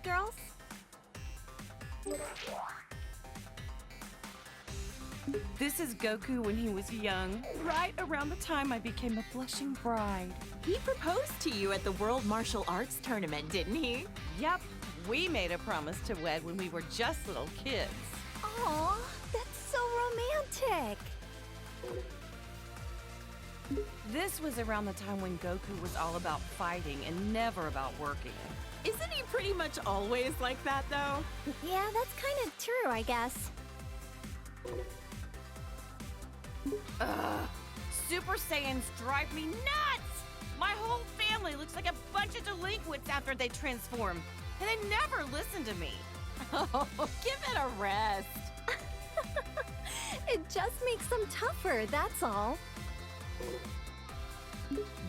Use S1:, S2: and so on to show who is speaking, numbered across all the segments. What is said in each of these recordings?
S1: girls?
S2: This is Goku when he was young, right around the time I became a blushing bride.
S3: He proposed to you at the World Martial Arts Tournament, didn't he?
S2: Yep, we made a promise to wed when we were just little kids.
S1: Aw, that's so romantic.
S2: This was around the time when Goku was all about fighting and never about working.
S3: Isn't he pretty much always like that, though?
S1: Yeah, that's kind of true, I guess.
S2: Ugh, Super Saiyans drive me nuts! My whole family looks like a bunch of delinquents after they transform, and they never listen to me.
S3: Oh, give it a rest.
S1: It just makes them tougher, that's all.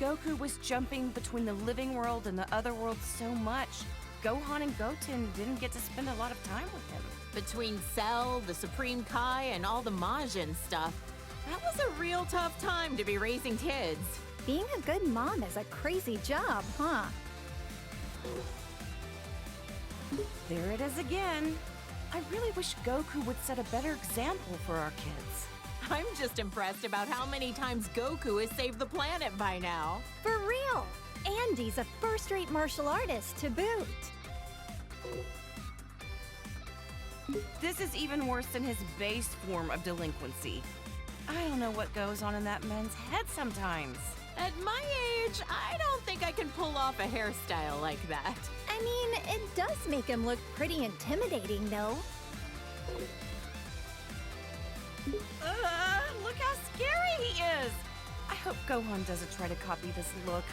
S2: Goku was jumping between the living world and the other world so much. Gohan and Goten didn't get to spend a lot of time with him.
S3: Between Cell, the Supreme Kai, and all the Majin stuff, that was a real tough time to be raising kids.
S1: Being a good mom is a crazy job, huh?
S2: There it is again. I really wish Goku would set a better example for our kids.
S3: I'm just impressed about how many times Goku has saved the planet by now.
S1: For real! And he's a first-rate martial artist to boot.
S2: This is even worse than his base form of delinquency. I don't know what goes on in that man's head sometimes.
S3: At my age, I don't think I can pull off a hairstyle like that.
S1: I mean, it does make him look pretty intimidating, though.
S2: Look how scary he is! I hope Gohan doesn't try to copy this look.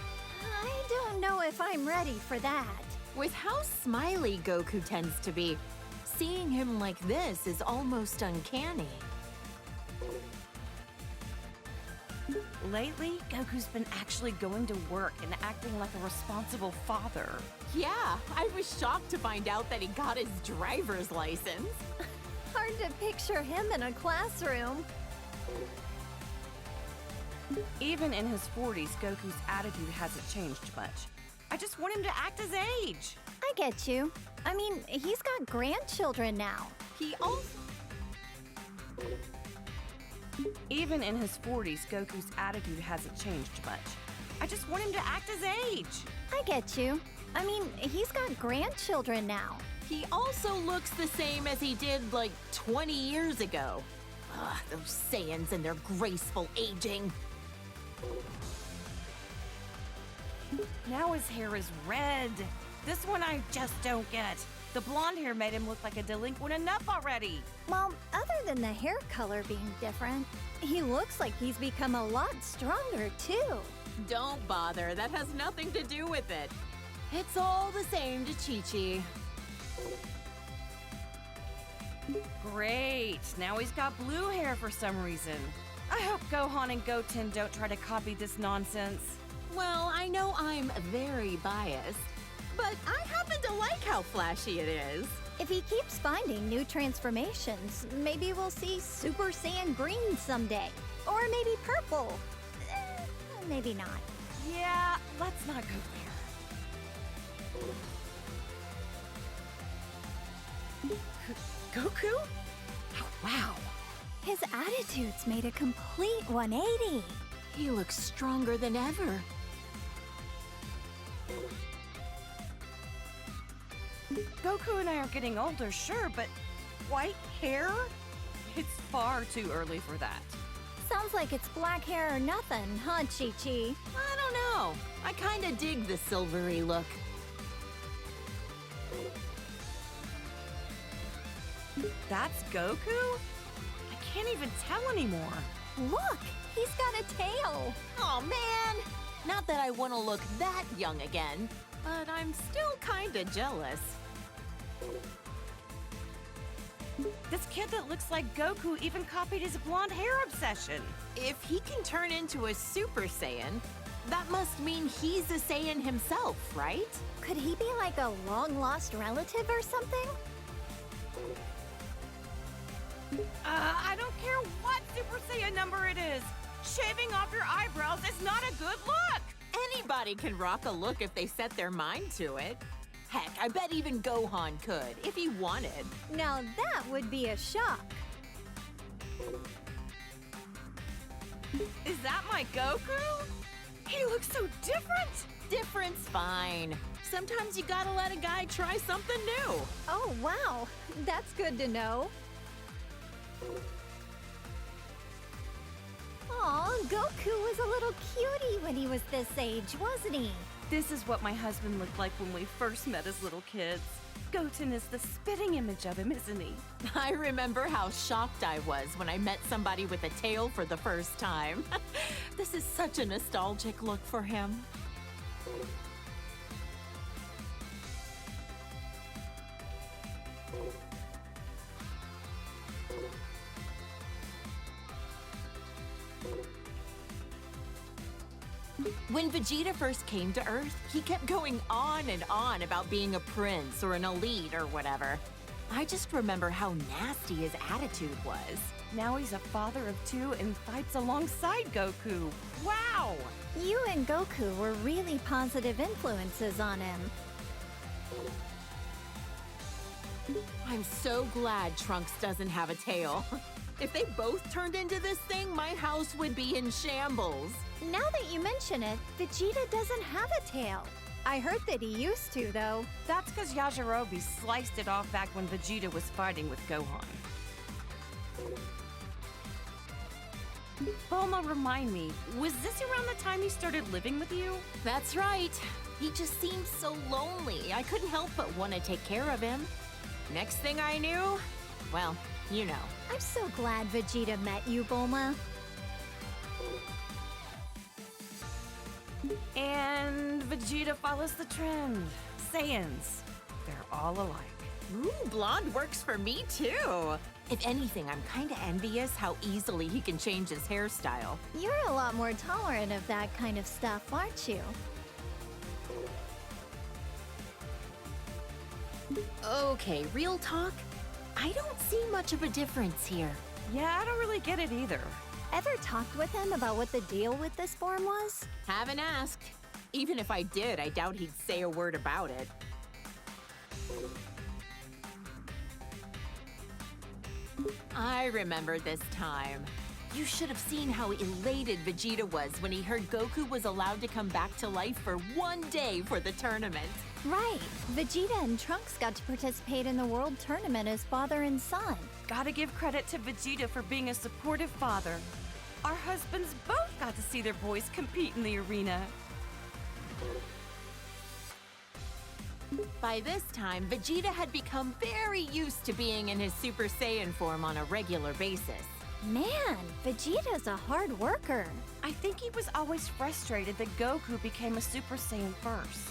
S1: I don't know if I'm ready for that.
S3: With how smiley Goku tends to be, seeing him like this is almost uncanny.
S2: Lately, Goku's been actually going to work and acting like a responsible father.
S3: Yeah, I was shocked to find out that he got his driver's license.
S1: Hard to picture him in a classroom.
S2: Even in his 40s, Goku's attitude hasn't changed much. I just want him to act his age.
S1: I get you. I mean, he's got grandchildren now.
S3: He also...
S2: Even in his 40s, Goku's attitude hasn't changed much. I just want him to act his age.
S1: I get you. I mean, he's got grandchildren now.
S3: He also looks the same as he did, like, 20 years ago. Ugh, those Saiyans and their graceful aging.
S2: Now his hair is red. This one I just don't get. The blonde hair made him look like a delinquent enough already.
S1: Well, other than the hair color being different, he looks like he's become a lot stronger, too.
S3: Don't bother, that has nothing to do with it. It's all the same to Chi-Chi.
S2: Great, now he's got blue hair for some reason. I hope Gohan and Goten don't try to copy this nonsense.
S3: Well, I know I'm very biased, but I happen to like how flashy it is.
S1: If he keeps finding new transformations, maybe we'll see Super Saiyan Green someday. Or maybe purple. Maybe not.
S2: Yeah, let's not go there. Goku? Oh, wow.
S1: His attitude's made a complete 180.
S3: He looks stronger than ever.
S2: Goku and I are getting older, sure, but white hair? It's far too early for that.
S1: Sounds like it's black hair or nothing, huh, Chi-Chi?
S3: I don't know. I kinda dig the silvery look.
S2: That's Goku? I can't even tell anymore.
S1: Look, he's got a tail.
S3: Oh man! Not that I want to look that young again, but I'm still kinda jealous.
S2: This kid that looks like Goku even copied his blonde hair obsession.
S3: If he can turn into a Super Saiyan, that must mean he's a Saiyan himself, right?
S1: Could he be like a long-lost relative or something?
S2: I don't care what Super Saiyan number it is. Shaving off your eyebrows is not a good look.
S3: Anybody can rock a look if they set their mind to it. Heck, I bet even Gohan could, if he wanted.
S1: Now that would be a shock.
S2: Is that my Goku? He looks so different!
S3: Different's fine. Sometimes you gotta let a guy try something new.
S1: Oh, wow. That's good to know. Aw, Goku was a little cutie when he was this age, wasn't he?
S2: This is what my husband looked like when we first met as little kids. Goten is the spitting image of him, isn't he?
S3: I remember how shocked I was when I met somebody with a tail for the first time. This is such a nostalgic look for him. When Vegeta first came to Earth, he kept going on and on about being a prince or an elite or whatever. I just remember how nasty his attitude was.
S2: Now he's a father of two and fights alongside Goku. Wow!
S1: You and Goku were really positive influences on him.
S3: I'm so glad Trunks doesn't have a tail. If they both turned into this thing, my house would be in shambles.
S1: Now that you mention it, Vegeta doesn't have a tail. I heard that he used to, though.
S2: That's because Yajirobe sliced it off back when Vegeta was fighting with Gohan. Bulma, remind me, was this around the time he started living with you?
S3: That's right. He just seemed so lonely. I couldn't help but want to take care of him. Next thing I knew, well, you know.
S1: I'm so glad Vegeta met you, Bulma.
S2: And Vegeta follows the trend. Saiyans, they're all alike.
S3: Ooh, blonde works for me too. If anything, I'm kind of envious how easily he can change his hairstyle.
S1: You're a lot more tolerant of that kind of stuff, aren't you?
S3: Okay, real talk. I don't see much of a difference here.
S2: Yeah, I don't really get it either.
S1: Ever talked with him about what the deal with this form was?
S3: Haven't asked. Even if I did, I doubt he'd say a word about it. I remember this time. You should have seen how elated Vegeta was when he heard Goku was allowed to come back to life for one day for the tournament.
S1: Right. Vegeta and Trunks got to participate in the World Tournament as father and son.
S2: Gotta give credit to Vegeta for being a supportive father. Our husbands both got to see their boys compete in the arena.
S3: By this time, Vegeta had become very used to being in his Super Saiyan form on a regular basis.
S1: Man, Vegeta's a hard worker.
S2: I think he was always frustrated that Goku became a Super Saiyan first.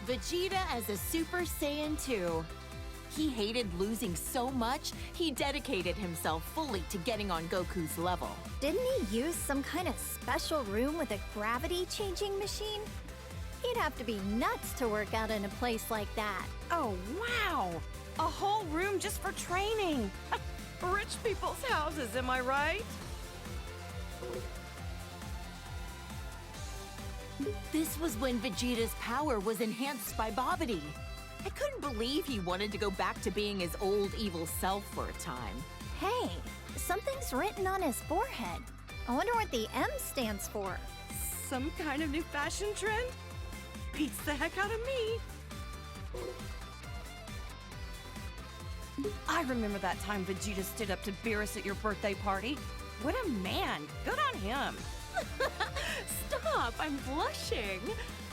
S3: Vegeta as a Super Saiyan 2. He hated losing so much, he dedicated himself fully to getting on Goku's level.
S1: Didn't he use some kind of special room with a gravity-changing machine? He'd have to be nuts to work out in a place like that.
S2: Oh, wow! A whole room just for training! Rich people's houses, am I right?
S3: This was when Vegeta's power was enhanced by Babidi. I couldn't believe he wanted to go back to being his old evil self for a time.
S1: Hey, something's written on his forehead. I wonder what the M stands for.
S2: Some kind of new fashion trend? Beats the heck out of me. I remember that time Vegeta stood up to Beerus at your birthday party. What a man! Good on him!
S3: Stop, I'm blushing.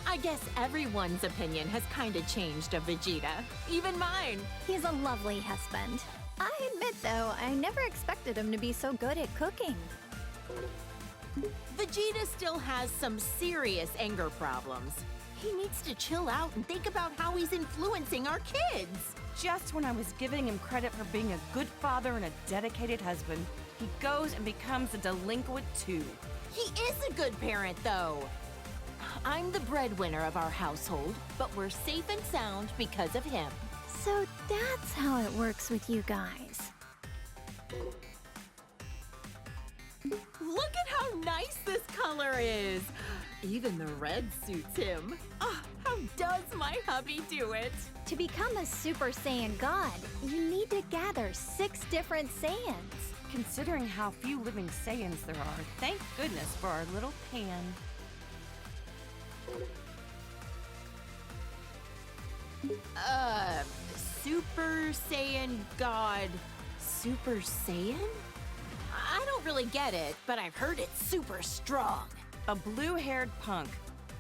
S3: I guess everyone's opinion has kind of changed of Vegeta, even mine.
S1: He's a lovely husband. I admit, though, I never expected him to be so good at cooking.
S3: Vegeta still has some serious anger problems. He needs to chill out and think about how he's influencing our kids.
S2: Just when I was giving him credit for being a good father and a dedicated husband, he goes and becomes a delinquent too.
S3: He is a good parent, though. I'm the breadwinner of our household, but we're safe and sound because of him.
S1: So that's how it works with you guys.
S3: Look at how nice this color is. Even the red suits him. Oh, how does my hubby do it?
S1: To become a Super Saiyan God, you need to gather 6 different Saiyans.
S2: Considering how few living Saiyans there are, thank goodness for our little Pan.
S3: Super Saiyan God. Super Saiyan? I don't really get it, but I've heard it's super strong.
S2: A blue-haired punk.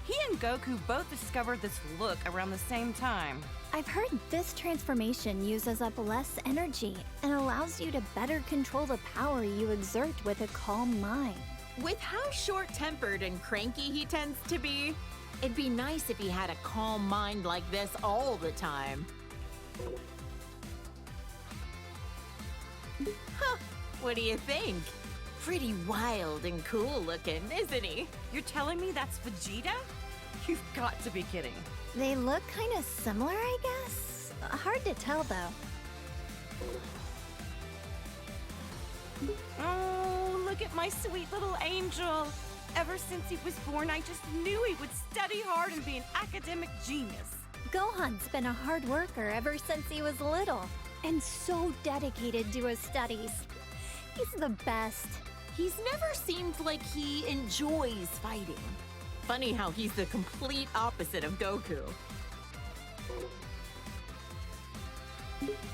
S2: He and Goku both discovered this look around the same time.
S1: I've heard this transformation uses up less energy and allows you to better control the power you exert with a calm mind.
S3: With how short-tempered and cranky he tends to be, it'd be nice if he had a calm mind like this all the time. Huh, what do you think? Pretty wild and cool looking, isn't he?
S2: You're telling me that's Vegeta? You've got to be kidding.
S1: They look kind of similar, I guess. Hard to tell, though.
S2: Oh, look at my sweet little angel. Ever since he was born, I just knew he would study hard and be an academic genius.
S1: Gohan's been a hard worker ever since he was little, and so dedicated to his studies. He's the best.
S3: He's never seemed like he enjoys fighting. Funny how he's the complete opposite of Goku.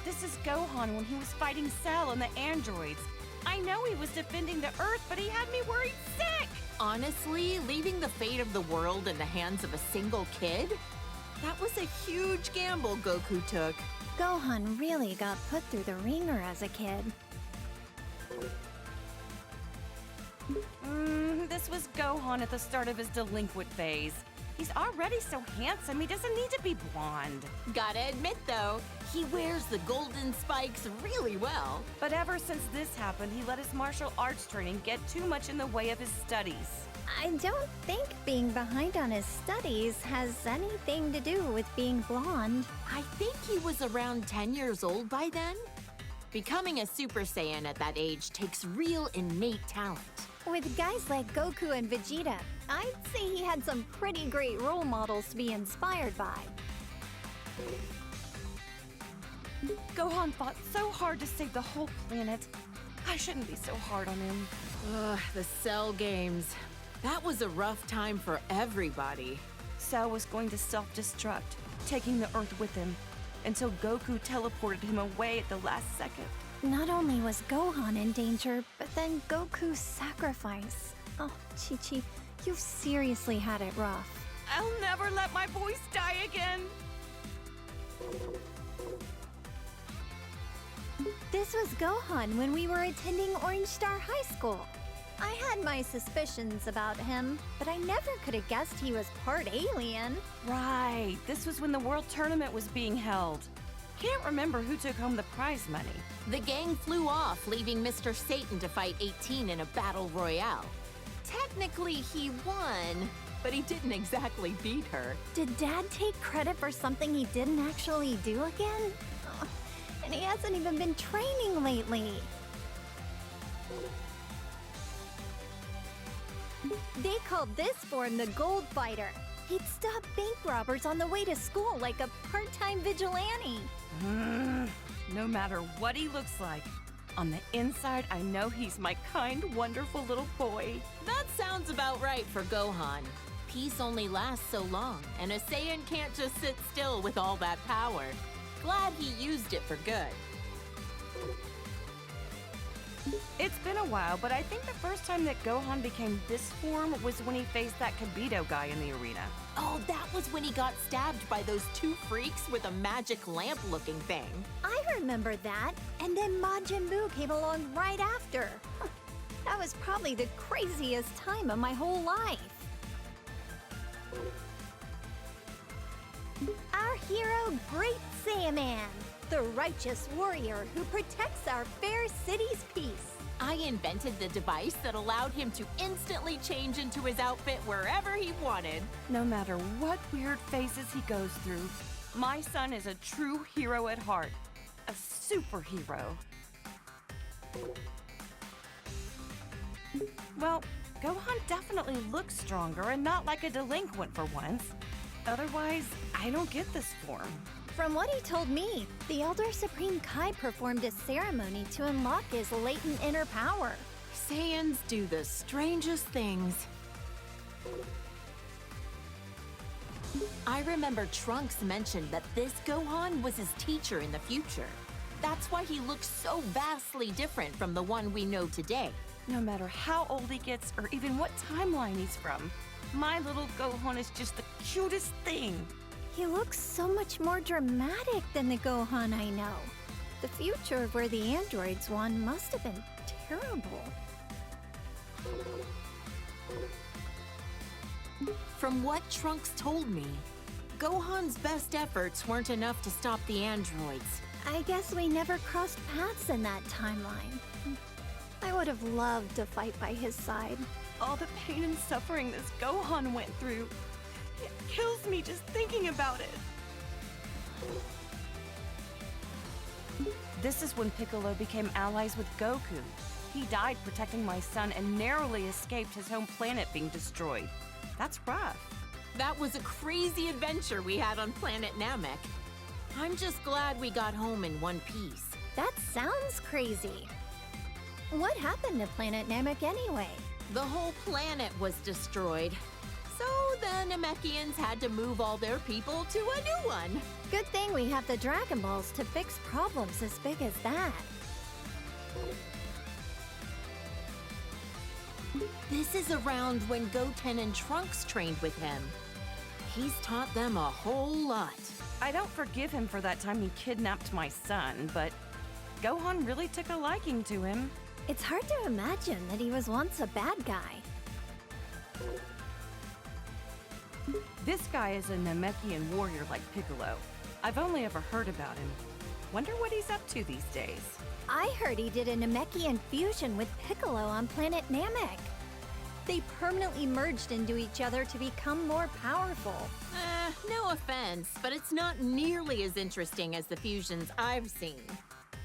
S2: This is Gohan when he was fighting Cell and the androids. I know he was defending the Earth, but he had me worried sick!
S3: Honestly, leaving the fate of the world in the hands of a single kid? That was a huge gamble Goku took.
S1: Gohan really got put through the ringer as a kid.
S2: This was Gohan at the start of his delinquent phase. He's already so handsome, he doesn't need to be blonde.
S3: Gotta admit, though, he wears the golden spikes really well.
S2: But ever since this happened, he let his martial arts training get too much in the way of his studies.
S1: I don't think being behind on his studies has anything to do with being blonde.
S3: I think he was around 10 years old by then. Becoming a Super Saiyan at that age takes real innate talent.
S1: With guys like Goku and Vegeta, I'd say he had some pretty great role models to be inspired by.
S2: Gohan fought so hard to save the whole planet. I shouldn't be so hard on him.
S3: Ugh, the Cell games. That was a rough time for everybody.
S2: Cell was going to self-destruct, taking the Earth with him, until Goku teleported him away at the last second.
S1: Not only was Gohan in danger, but then Goku's sacrifice. Oh, Chi-Chi, you've seriously had it rough.
S2: I'll never let my boys die again.
S1: This was Gohan when we were attending Orange Star High School. I had my suspicions about him, but I never could have guessed he was part alien.
S2: Right, this was when the World Tournament was being held. Can't remember who took home the prize money.
S3: The gang flew off, leaving Mr. Satan to fight 18 in a battle royale. Technically, he won, but he didn't exactly beat her.
S1: Did Dad take credit for something he didn't actually do again? Oh, and he hasn't even been training lately. They called this form the Gold Fighter. He'd stop bank robbers on the way to school like a part-time vigilante.
S2: No matter what he looks like, on the inside, I know he's my kind, wonderful little boy.
S3: That sounds about right for Gohan. Peace only lasts so long, and a Saiyan can't just sit still with all that power. Glad he used it for good.
S2: It's been a while, but I think the first time that Gohan became this form was when he faced that Kibito guy in the arena.
S3: Oh, that was when he got stabbed by those 2 freaks with a magic lamp-looking thing.
S1: I remember that, and then Majin Buu came along right after. That was probably the craziest time of my whole life. Our hero, Great Saiyaman, the righteous warrior who protects our fair city's peace.
S3: I invented the device that allowed him to instantly change into his outfit wherever he wanted.
S2: No matter what weird phases he goes through, my son is a true hero at heart. A superhero. Well, Gohan definitely looks stronger and not like a delinquent for once. Otherwise, I don't get this form.
S1: From what he told me, the Elder Supreme Kai performed a ceremony to unlock his latent inner power.
S3: Saiyans do the strangest things. I remember Trunks mentioned that this Gohan was his teacher in the future. That's why he looks so vastly different from the one we know today.
S2: No matter how old he gets or even what timeline he's from, my little Gohan is just the cutest thing.
S1: He looks so much more dramatic than the Gohan I know. The future where the androids won must have been terrible.
S3: From what Trunks told me, Gohan's best efforts weren't enough to stop the androids.
S1: I guess we never crossed paths in that timeline. I would have loved to fight by his side.
S2: All the pain and suffering this Gohan went through, it kills me just thinking about it. This is when Piccolo became allies with Goku. He died protecting my son and narrowly escaped his home planet being destroyed. That's rough.
S3: That was a crazy adventure we had on planet Namek. I'm just glad we got home in one piece.
S1: That sounds crazy. What happened to planet Namek anyway?
S3: The whole planet was destroyed. So the Namekians had to move all their people to a new one.
S1: Good thing we have the Dragon Balls to fix problems as big as that.
S3: This is around when Goten and Trunks trained with him. He's taught them a whole lot.
S2: I don't forgive him for that time he kidnapped my son, but Gohan really took a liking to him.
S1: It's hard to imagine that he was once a bad guy.
S2: This guy is a Namekian warrior like Piccolo. I've only ever heard about him. Wonder what he's up to these days.
S1: I heard he did a Namekian fusion with Piccolo on planet Namek. They permanently merged into each other to become more powerful.
S3: No offense, but it's not nearly as interesting as the fusions I've seen.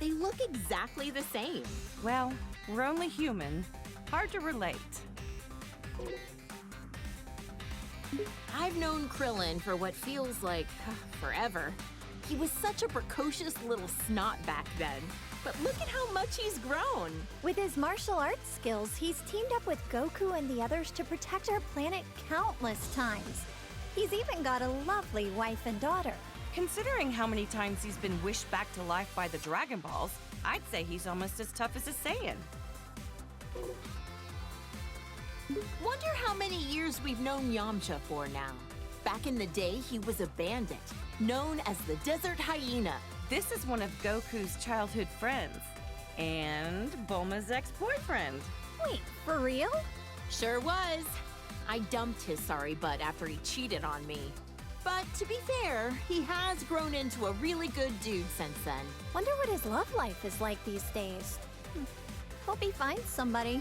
S3: They look exactly the same.
S2: Well, we're only human. Hard to relate.
S3: I've known Krillin for what feels like forever. He was such a precocious little snot back then. But look at how much he's grown.
S1: With his martial arts skills, he's teamed up with Goku and the others to protect our planet countless times. He's even got a lovely wife and daughter.
S2: Considering how many times he's been wished back to life by the Dragon Balls, I'd say he's almost as tough as a Saiyan.
S3: Wonder how many years we've known Yamcha for now. Back in the day, he was a bandit, known as the Desert Hyena.
S2: This is one of Goku's childhood friends. And Bulma's ex-boyfriend.
S1: Wait, for real?
S3: Sure was. I dumped his sorry butt after he cheated on me. But to be fair, he has grown into a really good dude since then.
S1: Wonder what his love life is like these days. Hope he finds somebody.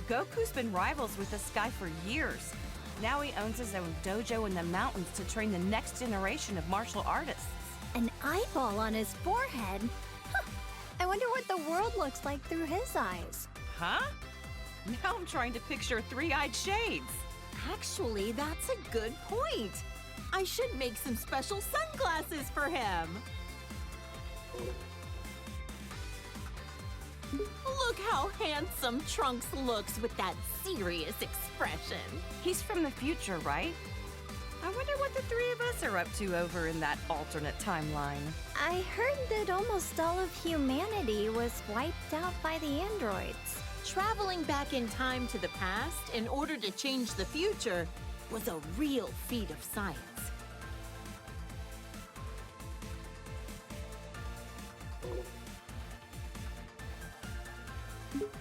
S2: Goku's been rivals with this guy for years. Now he owns his own dojo in the mountains to train the next generation of martial artists.
S1: An eyeball on his forehead? Huh. I wonder what the world looks like through his eyes.
S2: Huh? Now I'm trying to picture three-eyed shades.
S3: Actually, that's a good point. I should make some special sunglasses for him. Look how handsome Trunks looks with that serious expression.
S2: He's from the future, right? I wonder what the three of us are up to over in that alternate timeline.
S1: I heard that almost all of humanity was wiped out by the androids.
S3: Traveling back in time to the past in order to change the future was a real feat of science.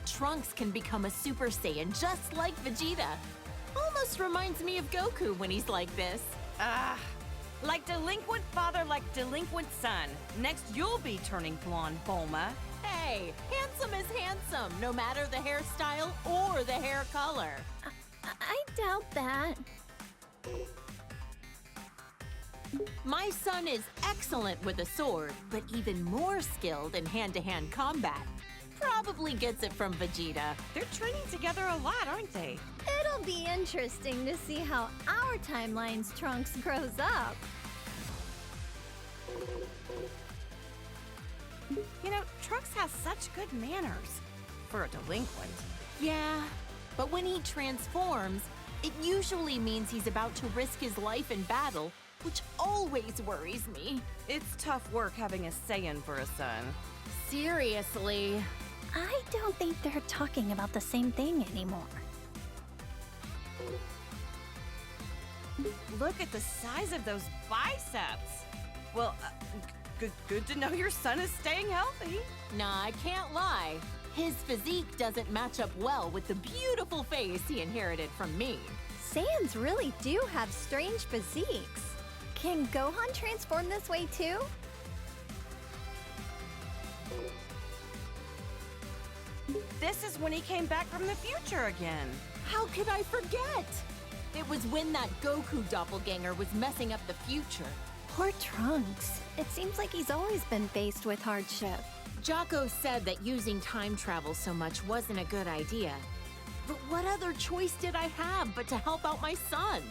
S3: Trunks can become a Super Saiyan just like Vegeta. Almost reminds me of Goku when he's like this.
S2: Like delinquent father, like delinquent son. Next, you'll be turning blonde, Bulma.
S3: Hey, handsome is handsome, no matter the hairstyle or the hair color.
S1: I doubt that.
S3: My son is excellent with a sword, but even more skilled in hand-to-hand combat. Probably gets it from Vegeta.
S2: They're training together a lot, aren't they?
S1: It'll be interesting to see how our timeline's Trunks grows up.
S2: You know, Trunks has such good manners for a delinquent.
S3: Yeah, but when he transforms, it usually means he's about to risk his life in battle, which always worries me.
S2: It's tough work having a Saiyan for a son.
S3: Seriously.
S1: I don't think they're talking about the same thing anymore.
S2: Look at the size of those biceps. Well, good to know your son is staying healthy.
S3: Nah, I can't lie. His physique doesn't match up well with the beautiful face he inherited from me.
S1: Saiyans really do have strange physiques. Can Gohan transform this way too?
S2: This is when he came back from the future again.
S3: How could I forget? It was when that Goku doppelganger was messing up the future.
S1: Poor Trunks. It seems like he's always been faced with hardship.
S3: Jocko said that using time travel so much wasn't a good idea. But what other choice did I have but to help out my son?